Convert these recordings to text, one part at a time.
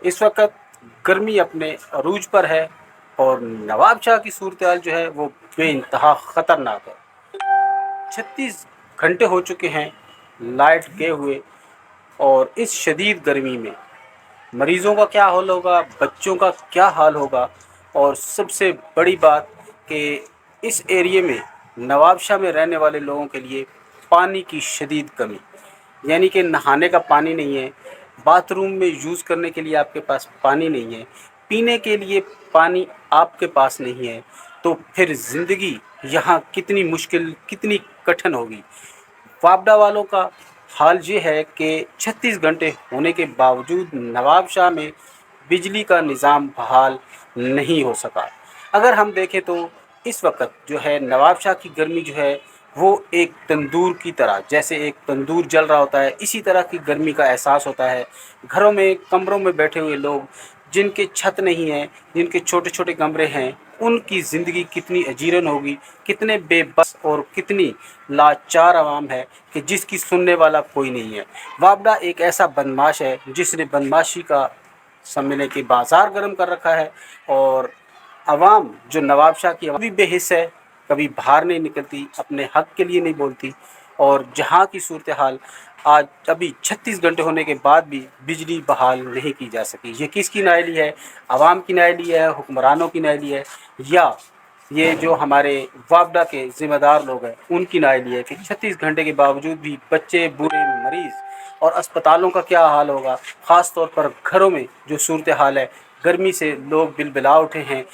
इस वक्त गर्मी अपने अरूज पर है और नवाब शाह की सूरत हाल जो है वो बेइंतहा ख़तरनाक है। 36 घंटे हो चुके हैं लाइट गए हुए, और इस शदीद गर्मी में मरीज़ों का क्या हाल होगा, बच्चों का क्या हाल होगा। और सबसे बड़ी बात कि इस एरिए में नवाबशाह में रहने वाले लोगों के लिए पानी की शदीद कमी, यानी कि नहाने का पानी नहीं है, बाथरूम में यूज़ करने के लिए आपके पास पानी नहीं है, पीने के लिए पानी आपके पास नहीं है, तो फिर ज़िंदगी यहाँ कितनी मुश्किल, कितनी कठिन होगी। वापडा वालों का हाल ये है कि 36 घंटे होने के बावजूद नवाबशाह में बिजली का निज़ाम बहाल नहीं हो सका। अगर हम देखें तो इस वक्त जो है नवाबशाह की गर्मी जो है वो एक तंदूर की तरह, जैसे एक तंदूर जल रहा होता है, इसी तरह की गर्मी का एहसास होता है। घरों में, कमरों में बैठे हुए लोग जिनके छत नहीं है, जिनके छोटे छोटे कमरे हैं, उनकी ज़िंदगी कितनी अजीरन होगी, कितने बेबस और कितनी लाचार आवाम है कि जिसकी सुनने वाला कोई नहीं है। वापडा एक ऐसा बदमाश है जिसने बदमाशी का समझने के बाज़ार गर्म कर रखा है, और आवाम जो नवाबशाह की भी बेहिस है, कभी बाहर नहीं निकलती, अपने हक़ के लिए नहीं बोलती। और जहाँ की सूरत हाल आज अभी 36 घंटे होने के बाद भी बिजली बहाल नहीं की जा सकी। ये किसकी नाअहली है? आवाम की नाअहली है, हुक्मरानों की नाअहली है, या ये जो हमारे वापडा के ज़िम्मेदार लोग हैं उनकी नाअहली है कि 36 घंटे के बावजूद भी बच्चे, बूढ़े, मरीज़ और अस्पतालों का क्या हाल होगा। ख़ास तौर पर घरों में जो सूरत हाल है, गर्मी से लोग बिलबिला उठे हैं,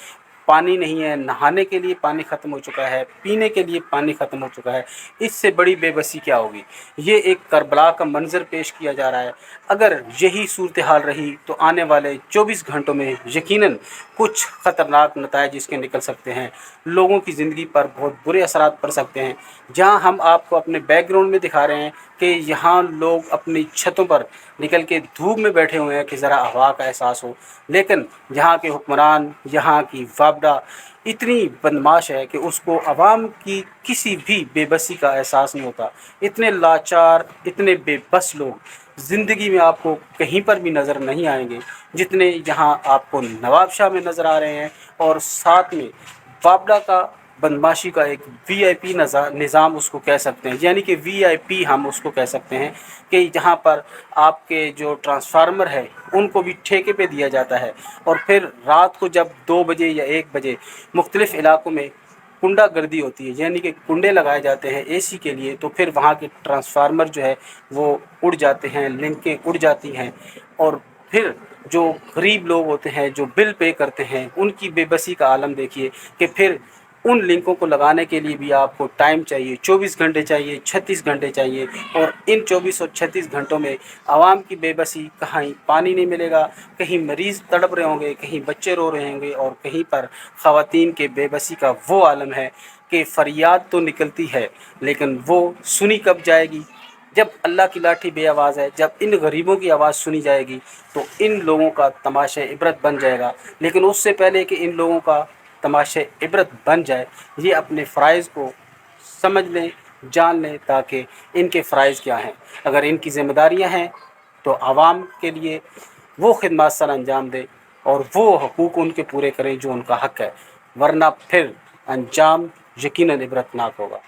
पानी नहीं है, नहाने के लिए पानी ख़त्म हो चुका है, पीने के लिए पानी ख़त्म हो चुका है। इससे बड़ी बेबसी क्या होगी। ये एक करबला का मंज़र पेश किया जा रहा है। अगर यही सूरत हाल रही तो आने वाले 24 घंटों में यकीनन कुछ ख़तरनाक नताइज इसके निकल सकते हैं, लोगों की ज़िंदगी पर बहुत बुरे असरात पड़ सकते हैं। जहां हम आपको अपने बैकग्राउंड में दिखा रहे हैं कि यहाँ लोग अपनी छतों पर निकल के धूप में बैठे हुए हैं कि ज़रा हवा का एहसास हो, लेकिन यहाँ के हुक्मरान, यहाँ की वापडा इतनी बदमाश है कि उसको आवाम की किसी भी बेबसी का एहसास नहीं होता। इतने लाचार, इतने बेबस लोग ज़िंदगी में आपको कहीं पर भी नज़र नहीं आएंगे जितने यहाँ आपको नवाबशाह में नज़र आ रहे हैं। और साथ में वापडा का बदमाशी का एक वीआईपी निज़ाम उसको कह सकते हैं, यानी कि वीआईपी हम उसको कह सकते हैं कि जहाँ पर आपके जो ट्रांसफार्मर है उनको भी ठेके पे दिया जाता है, और फिर रात को जब 2 बजे या 1 बजे मुख्तलिफ़ इलाक़ों में कुंडा गर्दी होती है, यानी कि कुंडे लगाए जाते हैं एसी के लिए, तो फिर वहाँ के ट्रांसफार्मर जो है वो उड़ जाते हैं, लिंकें उड़ जाती हैं। और फिर जो गरीब लोग होते हैं जो बिल पे करते हैं उनकी बेबसी का आलम देखिए कि फिर उन लिंकों को लगाने के लिए भी आपको टाइम चाहिए, 24 घंटे चाहिए, 36 घंटे चाहिए। और इन 24 और 36 घंटों में आवाम की बेबसी, कहीं पानी नहीं मिलेगा, कहीं मरीज़ तड़प रहे होंगे, कहीं बच्चे रो रहे होंगे, और कहीं पर ख़वातीन के बेबसी का वो आलम है कि फ़रियाद तो निकलती है लेकिन वो सुनी कब जाएगी। जब अल्लाह की लाठी बेआवाज़ है, जब इन गरीबों की आवाज़ सुनी जाएगी तो इन लोगों का तमाशा इबरत बन जाएगा। लेकिन उससे पहले कि इन लोगों का तमाशा इबरत बन जाए, ये अपने फ़राइज़ को समझ लें, जान लें, ताकि इनके फ़राइज़ क्या हैं। अगर इनकी ज़िम्मेदारियां हैं तो आवाम के लिए वो खिदमत सर अंजाम दें और वो हकूक़ उनके पूरे करें जो उनका हक़ है, वरना फिर अंजाम यकीनन इबरतनाक होगा।